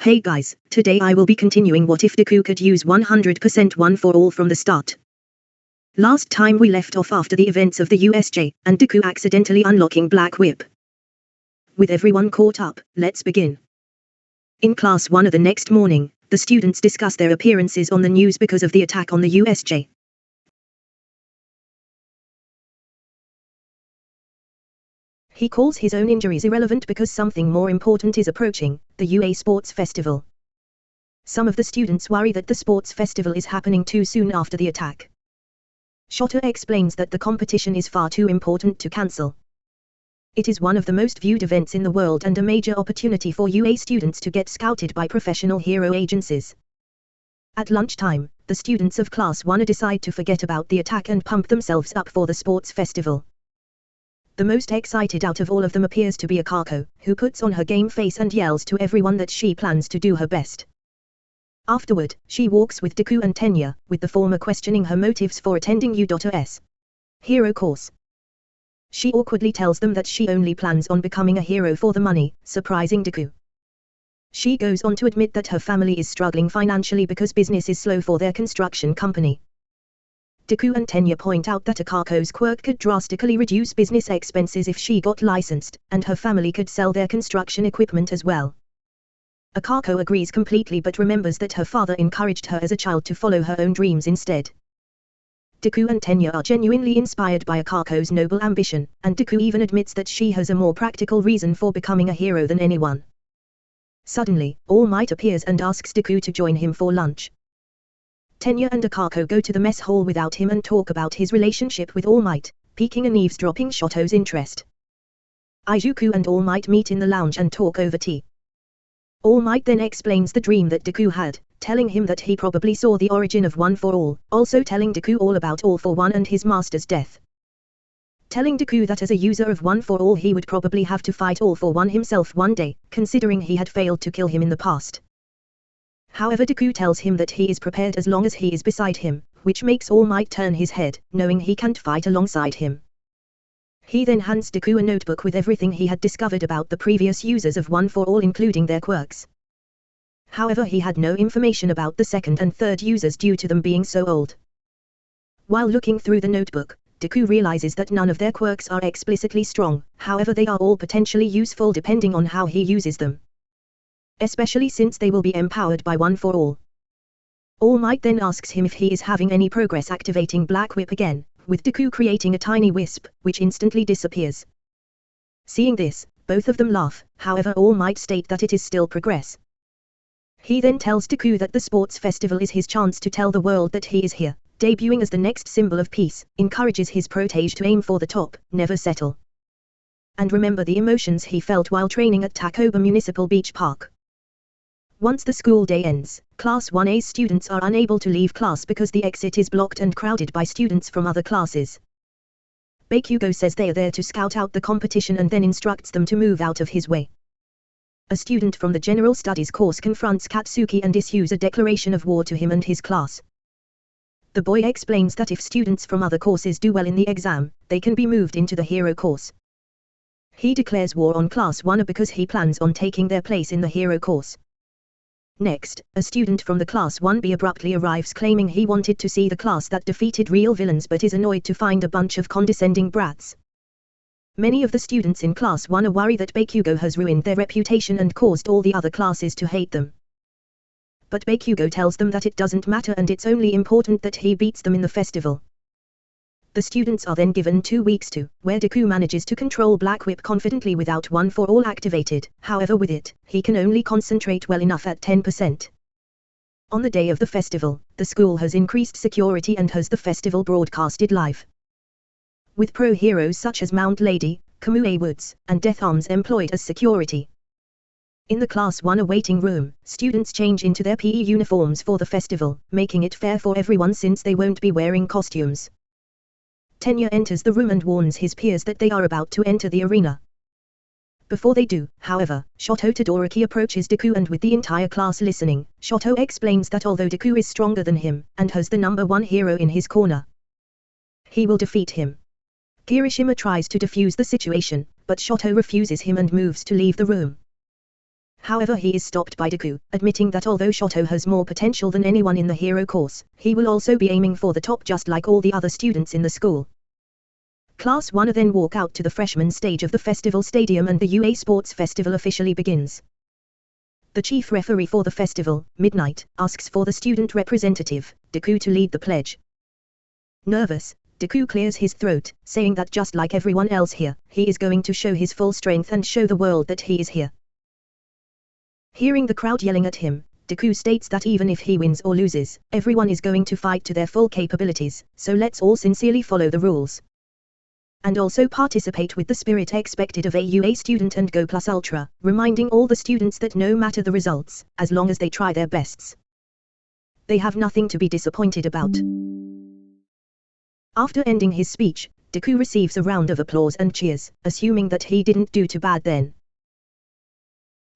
Hey guys, today I will be continuing what if Deku could use 100% one for all from the start. Last time we left off after the events of the USJ, and Deku accidentally unlocking Black Whip. With everyone caught up, let's begin. In class 1 of the next morning, the students discuss their appearances on the news because of the attack on the USJ. He calls his own injuries irrelevant because something more important is approaching, the UA Sports Festival. Some of the students worry that the sports festival is happening too soon after the attack. Shoto explains that the competition is far too important to cancel. It is one of the most viewed events in the world and a major opportunity for UA students to get scouted by professional hero agencies. At lunchtime, the students of Class 1 decide to forget about the attack and pump themselves up for the sports festival. The most excited out of all of them appears to be Akako, who puts on her game face and yells to everyone that she plans to do her best. Afterward, she walks with Deku and Tenya, with the former questioning her motives for attending U.S. hero course. She awkwardly tells them that she only plans on becoming a hero for the money, surprising Deku. She goes on to admit that her family is struggling financially because business is slow for their construction company. Deku and Tenya point out that Akako's quirk could drastically reduce business expenses if she got licensed, and her family could sell their construction equipment as well. Akako agrees completely but remembers that her father encouraged her as a child to follow her own dreams instead. Deku and Tenya are genuinely inspired by Akako's noble ambition, and Deku even admits that she has a more practical reason for becoming a hero than anyone. Suddenly, All Might appears and asks Deku to join him for lunch. Tenya and Akako go to the mess hall without him and talk about his relationship with All Might, piquing and eavesdropping Shoto's interest. Izuku and All Might meet in the lounge and talk over tea. All Might then explains the dream that Deku had, telling him that he probably saw the origin of One for All, also telling Deku all about All for One and his master's death. Telling Deku that as a user of One for All he would probably have to fight All for One himself one day, considering he had failed to kill him in the past. However, Deku tells him that he is prepared as long as he is beside him, which makes All Might turn his head, knowing he can't fight alongside him. He then hands Deku a notebook with everything he had discovered about the previous users of One for All including their quirks. However, he had no information about the second and third users due to them being so old. While looking through the notebook, Deku realizes that none of their quirks are explicitly strong, however they are all potentially useful depending on how he uses them. Especially since they will be empowered by One for All. All Might then asks him if he is having any progress activating Black Whip again, with Deku creating a tiny wisp, which instantly disappears. Seeing this, both of them laugh, however All Might state that it is still progress. He then tells Deku that the sports festival is his chance to tell the world that he is here, debuting as the next symbol of peace, encourages his protege to aim for the top, never settle. And remember the emotions he felt while training at Takoba Municipal Beach Park. Once the school day ends, Class 1A's students are unable to leave class because the exit is blocked and crowded by students from other classes. Bakugo says they are there to scout out the competition and then instructs them to move out of his way. A student from the General Studies course confronts Katsuki and issues a declaration of war to him and his class. The boy explains that if students from other courses do well in the exam, they can be moved into the hero course. He declares war on Class 1A because he plans on taking their place in the hero course. Next, a student from the Class 1B abruptly arrives claiming he wanted to see the class that defeated real villains but is annoyed to find a bunch of condescending brats. Many of the students in Class 1 worry that Bakugo has ruined their reputation and caused all the other classes to hate them. But Bakugo tells them that it doesn't matter and it's only important that he beats them in the festival. The students are then given 2 weeks to, where Deku manages to control Black Whip confidently without One for All activated, however with it, he can only concentrate well enough at 10%. On the day of the festival, the school has increased security and has the festival broadcasted live. With pro heroes such as Mount Lady, Kamue Woods, and Death Arms employed as security. In the Class 1 waiting room, students change into their PE uniforms for the festival, making it fair for everyone since they won't be wearing costumes. Tenya enters the room and warns his peers that they are about to enter the arena. Before they do, however, Shoto Todoroki approaches Deku and with the entire class listening, Shoto explains that although Deku is stronger than him, and has the #1 hero in his corner, he will defeat him. Kirishima tries to defuse the situation, but Shoto refuses him and moves to leave the room. However, he is stopped by Deku, admitting that although Shoto has more potential than anyone in the hero course, he will also be aiming for the top just like all the other students in the school. Class 1 then walk out to the freshman stage of the festival stadium and the UA Sports Festival officially begins. The chief referee for the festival, Midnight, asks for the student representative, Deku, to lead the pledge. Nervous, Deku clears his throat, saying that just like everyone else here, he is going to show his full strength and show the world that he is here. Hearing the crowd yelling at him, Deku states that even if he wins or loses, everyone is going to fight to their full capabilities, so let's all sincerely follow the rules. And also participate with the spirit expected of a UA student and go plus ultra, reminding all the students that no matter the results, as long as they try their bests, they have nothing to be disappointed about. After ending his speech, Deku receives a round of applause and cheers, assuming that he didn't do too bad then.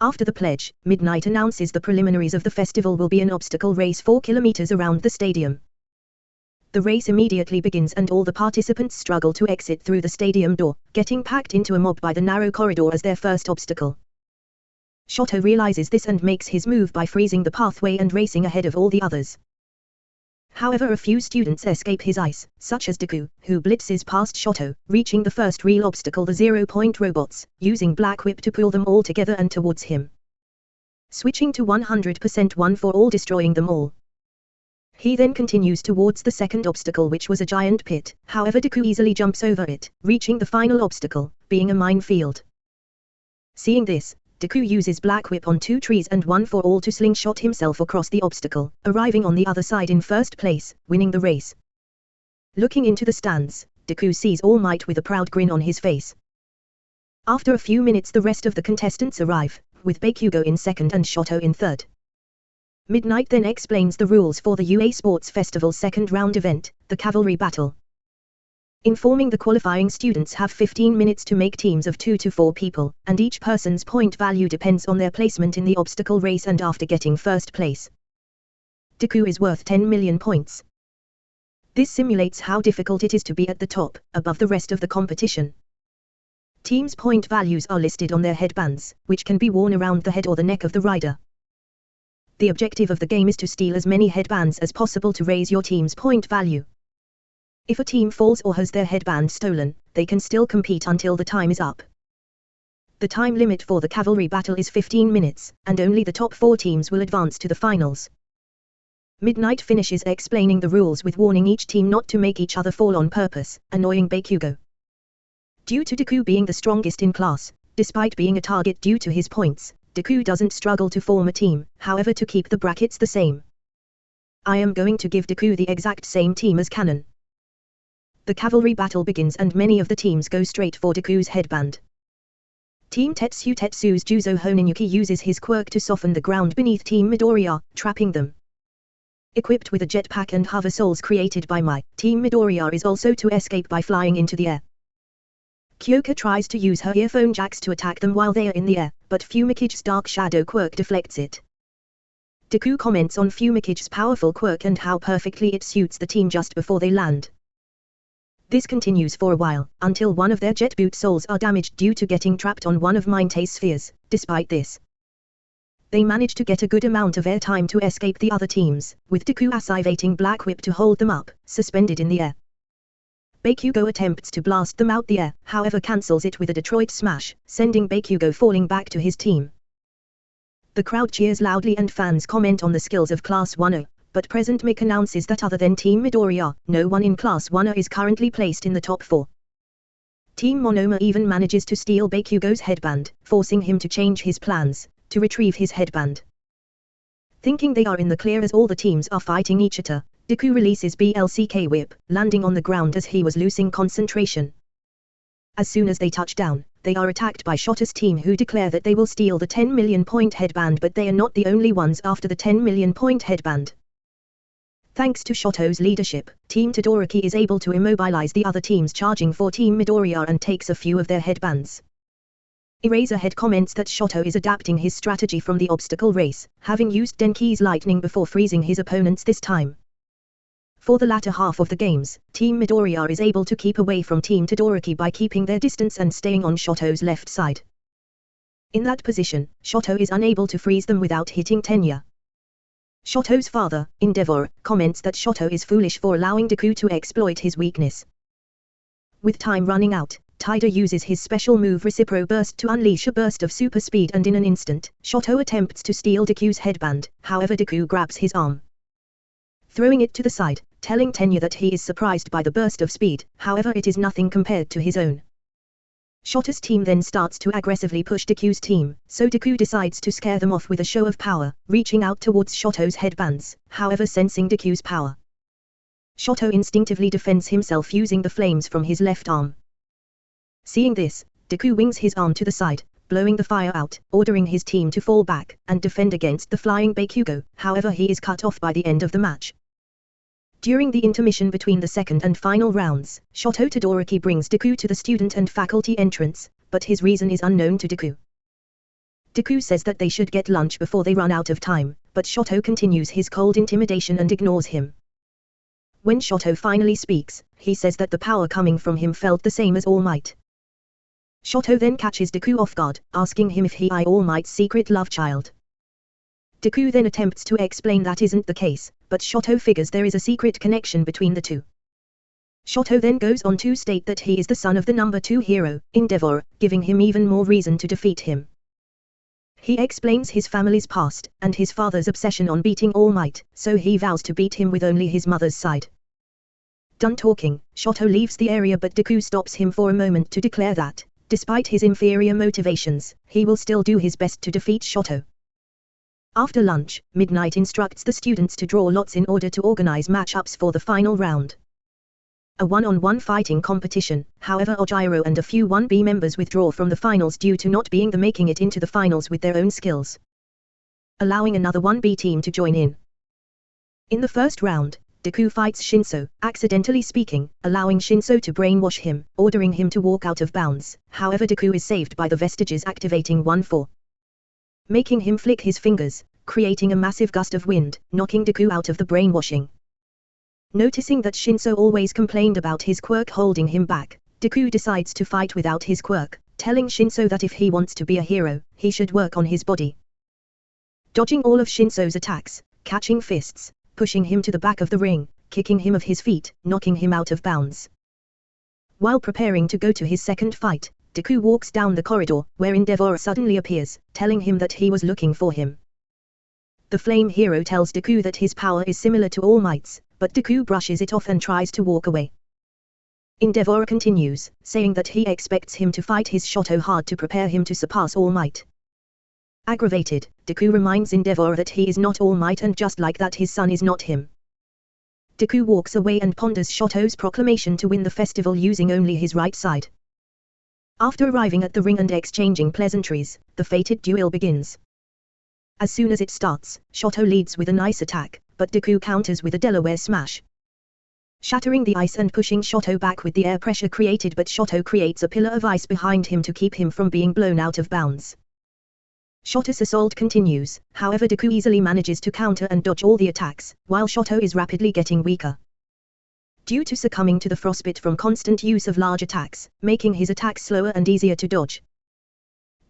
After the pledge, Midnight announces the preliminaries of the festival will be an obstacle race 4 kilometers around the stadium. The race immediately begins and all the participants struggle to exit through the stadium door, getting packed into a mob by the narrow corridor as their first obstacle. Shoto realizes this and makes his move by freezing the pathway and racing ahead of all the others. However, a few students escape his eyes, such as Deku, who blitzes past Shoto, reaching the first real obstacle, the 0-point robots, using Black Whip to pull them all together and towards him. Switching to 100% one for all, destroying them all. He then continues towards the second obstacle, which was a giant pit. However, Deku easily jumps over it, reaching the final obstacle, being a minefield. Seeing this, Deku uses Black Whip on 2 trees and one for all to slingshot himself across the obstacle, arriving on the other side in first place, winning the race. Looking into the stands, Deku sees All Might with a proud grin on his face. After a few minutes, the rest of the contestants arrive, with Bakugo in second and Shoto in third. Midnight then explains the rules for the UA Sports Festival second round event, the Cavalry Battle. Informing the qualifying students have 15 minutes to make teams of 2 to 4 people, and each person's point value depends on their placement in the obstacle race and after getting first place. Deku is worth 10 million points. This simulates how difficult it is to be at the top, above the rest of the competition. Teams' point values are listed on their headbands, which can be worn around the head or the neck of the rider. The objective of the game is to steal as many headbands as possible to raise your team's point value. If a team falls or has their headband stolen, they can still compete until the time is up. The time limit for the cavalry battle is 15 minutes, and only the top 4 teams will advance to the finals. Midnight finishes explaining the rules with warning each team not to make each other fall on purpose, annoying Bakugo. Due to Deku being the strongest in class, despite being a target due to his points, Deku doesn't struggle to form a team, however, to keep the brackets the same. I am going to give Deku the exact same team as Canon. The cavalry battle begins and many of the teams go straight for Deku's headband. Team Tetsu's Juzo Honinyuki uses his quirk to soften the ground beneath Team Midoriya, trapping them. Equipped with a jetpack and hover souls created by Mai, Team Midoriya is also to escape by flying into the air. Kyoka tries to use her earphone jacks to attack them while they are in the air, but Fumikige's Dark Shadow quirk deflects it. Deku comments on Fumikige's powerful quirk and how perfectly it suits the team just before they land. This continues for a while, until one of their jet boot souls are damaged due to getting trapped on one of Mindtay's spheres. Despite this, they manage to get a good amount of airtime to escape the other teams, with Deku activating Black Whip to hold them up, suspended in the air. Bakugo attempts to blast them out the air, however cancels it with a Detroit Smash, sending Bakugo falling back to his team. The crowd cheers loudly and fans comment on the skills of Class 1A, but Present Mick announces that other than Team Midoriya, no one in Class 1A is currently placed in the top 4. Team Monoma even manages to steal Bakugo's headband, forcing him to change his plans, to retrieve his headband. Thinking they are in the clear as all the teams are fighting each other, Deku releases BLCK Whip, landing on the ground as he was losing concentration. As soon as they touch down, they are attacked by Shoto's team, who declare that they will steal the 10 million point headband, but they are not the only ones after the 10 million point headband. Thanks to Shoto's leadership, Team Todoroki is able to immobilize the other teams charging for Team Midoriya and takes a few of their headbands. Eraserhead comments that Shoto is adapting his strategy from the obstacle race, having used Denki's lightning before freezing his opponents this time. For the latter half of the games, Team Midoriya is able to keep away from Team Todoroki by keeping their distance and staying on Shoto's left side. In that position, Shoto is unable to freeze them without hitting Tenya. Shoto's father, Endeavor, comments that Shoto is foolish for allowing Deku to exploit his weakness. With time running out, Taida uses his special move Recipro Burst to unleash a burst of super speed, and in an instant, Shoto attempts to steal Deku's headband, however Deku grabs his arm, throwing it to the side, telling Tenya that he is surprised by the burst of speed, however it is nothing compared to his own. Shoto's team then starts to aggressively push Deku's team, so Deku decides to scare them off with a show of power, reaching out towards Shoto's headbands, however sensing Deku's power, Shoto instinctively defends himself using the flames from his left arm. Seeing this, Deku wings his arm to the side, blowing the fire out, ordering his team to fall back and defend against the flying Bakugo, however he is cut off by the end of the match. During the intermission between the second and final rounds, Shoto Todoroki brings Deku to the student and faculty entrance, but his reason is unknown to Deku. Deku says that they should get lunch before they run out of time, but Shoto continues his cold intimidation and ignores him. When Shoto finally speaks, he says that the power coming from him felt the same as All Might. Shoto then catches Deku off guard, asking him if he is All Might's secret love child. Deku then attempts to explain that isn't the case, but Shoto figures there is a secret connection between the two. Shoto then goes on to state that he is the son of the number 2 hero, Endeavor, giving him even more reason to defeat him. He explains his family's past, and his father's obsession on beating All Might, so he vows to beat him with only his mother's side. Done talking, Shoto leaves the area, but Deku stops him for a moment to declare that, despite his inferior motivations, he will still do his best to defeat Shoto. After lunch, Midnight instructs the students to draw lots in order to organize matchups for the final round. A one-on-one fighting competition, however Ojiro and a few 1B members withdraw from the finals due to not being making it into the finals with their own skills, allowing another 1B team to join in. In the first round, Deku fights Shinso, accidentally speaking, allowing Shinso to brainwash him, ordering him to walk out of bounds, however Deku is saved by the vestiges activating 1-4. Making him flick his fingers, creating a massive gust of wind, knocking Deku out of the brainwashing. Noticing that Shinso always complained about his quirk holding him back, Deku decides to fight without his quirk, telling Shinso that if he wants to be a hero, he should work on his body. Dodging all of Shinso's attacks, catching fists, pushing him to the back of the ring, kicking him off his feet, knocking him out of bounds. While preparing to go to his second fight, Deku walks down the corridor, where Endeavor suddenly appears, telling him that he was looking for him. The Flame Hero tells Deku that his power is similar to All Might's, but Deku brushes it off and tries to walk away. Endeavor continues, saying that he expects him to fight his Shoto hard to prepare him to surpass All Might. Aggravated, Deku reminds Endeavor that he is not All Might, and just like that his son is not him. Deku walks away and ponders Shoto's proclamation to win the festival using only his right side. After arriving at the ring and exchanging pleasantries, the fated duel begins. As soon as it starts, Shoto leads with a nice attack, but Deku counters with a Delaware smash, shattering the ice and pushing Shoto back with the air pressure created, but Shoto creates a pillar of ice behind him to keep him from being blown out of bounds. Shoto's assault continues, however Deku easily manages to counter and dodge all the attacks, while Shoto is rapidly getting weaker, due to succumbing to the frostbite from constant use of large attacks, making his attacks slower and easier to dodge.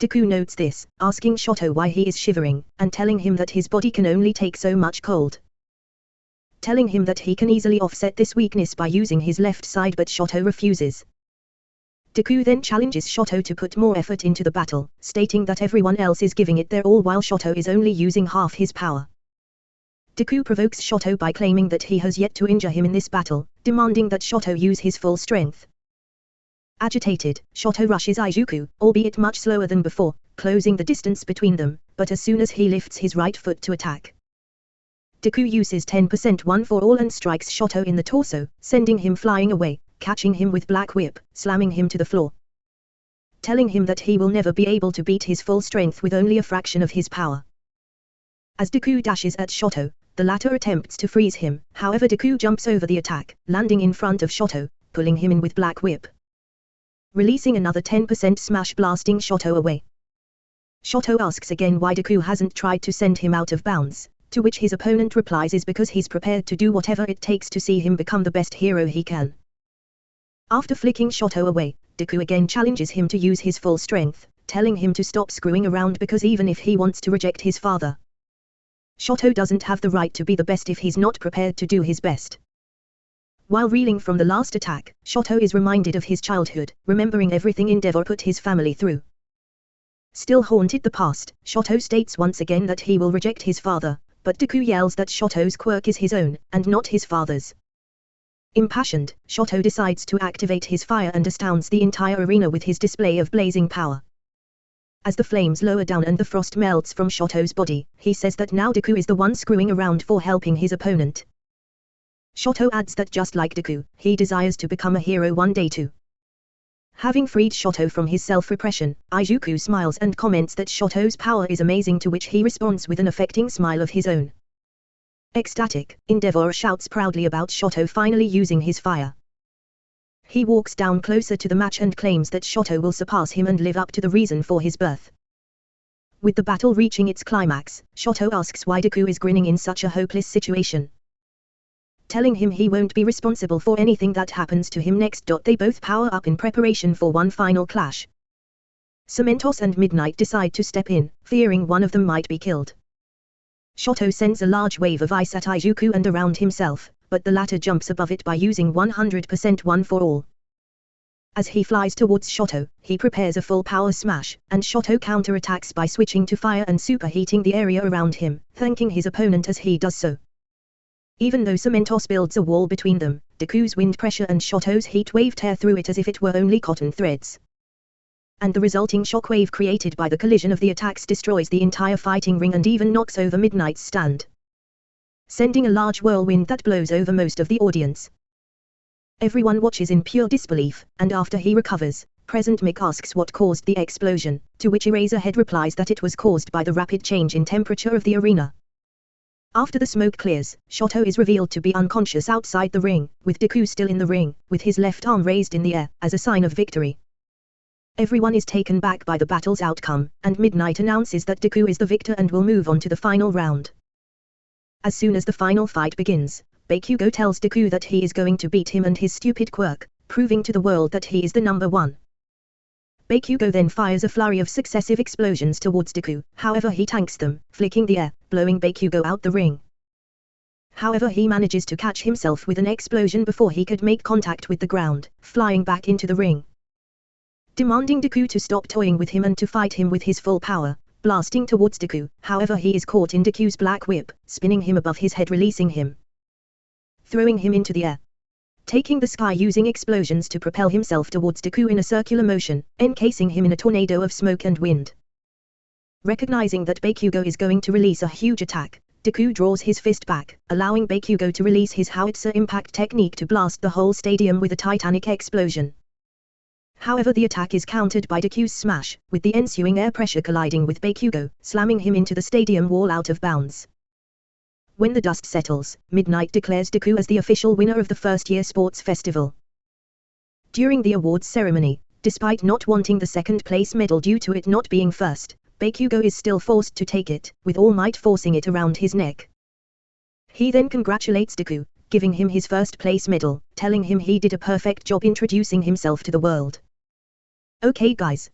Deku notes this, asking Shoto why he is shivering, and telling him that his body can only take so much cold. Telling him that he can easily offset this weakness by using his left side, but Shoto refuses. Deku then challenges Shoto to put more effort into the battle, stating that everyone else is giving it their all while Shoto is only using half his power. Deku provokes Shoto by claiming that he has yet to injure him in this battle, demanding that Shoto use his full strength. Agitated, Shoto rushes Ijuku, albeit much slower than before, closing the distance between them, but as soon as he lifts his right foot to attack, Deku uses 10% 1-for-all and strikes Shoto in the torso, sending him flying away, catching him with Black Whip, slamming him to the floor, telling him that he will never be able to beat his full strength with only a fraction of his power. As Deku dashes at Shoto, the latter attempts to freeze him, however Deku jumps over the attack, landing in front of Shoto, pulling him in with Black Whip, releasing another 10% smash, blasting Shoto away. Shoto asks again why Deku hasn't tried to send him out of bounds, to which his opponent replies is because he's prepared to do whatever it takes to see him become the best hero he can. After flicking Shoto away, Deku again challenges him to use his full strength, telling him to stop screwing around because even if he wants to reject his father, Shoto doesn't have the right to be the best if he's not prepared to do his best. While reeling from the last attack, Shoto is reminded of his childhood, remembering everything Endeavor put his family through. Still haunted the past, Shoto states once again that he will reject his father, but Deku yells that Shoto's quirk is his own, and not his father's. Impassioned, Shoto decides to activate his fire and astounds the entire arena with his display of blazing power. As the flames lower down and the frost melts from Shoto's body, he says that now Deku is the one screwing around for helping his opponent. Shoto adds that just like Deku, he desires to become a hero one day too. Having freed Shoto from his self-repression, Izuku smiles and comments that Shoto's power is amazing, to which he responds with an affecting smile of his own. Ecstatic, Endeavor shouts proudly about Shoto finally using his fire. He walks down closer to the match and claims that Shoto will surpass him and live up to the reason for his birth. With the battle reaching its climax, Shoto asks why Deku is grinning in such a hopeless situation, telling him he won't be responsible for anything that happens to him next. They both power up in preparation for one final clash. Cementos and Midnight decide to step in, fearing one of them might be killed. Shoto sends a large wave of ice at Izuku and around himself, but the latter jumps above it by using 100% one for all. As he flies towards Shoto, he prepares a full power smash, and Shoto counterattacks by switching to fire and superheating the area around him, thanking his opponent as he does so. Even though Cementos builds a wall between them, Deku's wind pressure and Shoto's heat wave tear through it as if it were only cotton threads. And the resulting shockwave created by the collision of the attacks destroys the entire fighting ring and even knocks over Midnight's stand, sending a large whirlwind that blows over most of the audience. Everyone watches in pure disbelief, and after he recovers, Present Mick asks what caused the explosion, to which Eraserhead replies that it was caused by the rapid change in temperature of the arena. After the smoke clears, Shoto is revealed to be unconscious outside the ring, with Deku still in the ring, with his left arm raised in the air, as a sign of victory. Everyone is taken back by the battle's outcome, and Midnight announces that Deku is the victor and will move on to the final round. As soon as the final fight begins, Bakugo tells Deku that he is going to beat him and his stupid quirk, proving to the world that he is the number one. Bakugo then fires a flurry of successive explosions towards Deku, however he tanks them, flicking the air, blowing Bakugo out the ring. However he manages to catch himself with an explosion before he could make contact with the ground, flying back into the ring, demanding Deku to stop toying with him and to fight him with his full power, blasting towards Deku. However he is caught in Deku's black whip, spinning him above his head, releasing him, throwing him into the air, taking the sky using explosions to propel himself towards Deku in a circular motion, encasing him in a tornado of smoke and wind. Recognizing that Bakugo is going to release a huge attack, Deku draws his fist back, allowing Bakugo to release his howitzer impact technique to blast the whole stadium with a titanic explosion. However the attack is countered by Deku's smash, with the ensuing air pressure colliding with Bakugo, slamming him into the stadium wall out of bounds. When the dust settles, Midnight declares Deku as the official winner of the first-year sports festival. During the awards ceremony, despite not wanting the second-place medal due to it not being first, Bakugo is still forced to take it, with All Might forcing it around his neck. He then congratulates Deku, giving him his first-place medal, telling him he did a perfect job introducing himself to the world. Okay guys,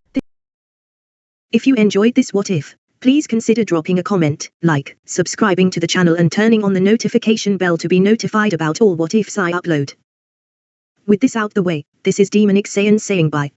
if you enjoyed this What If, please consider dropping a comment, like, subscribing to the channel and turning on the notification bell to be notified about all What Ifs I upload. With this out the way, this is Demonic Saiyan saying bye.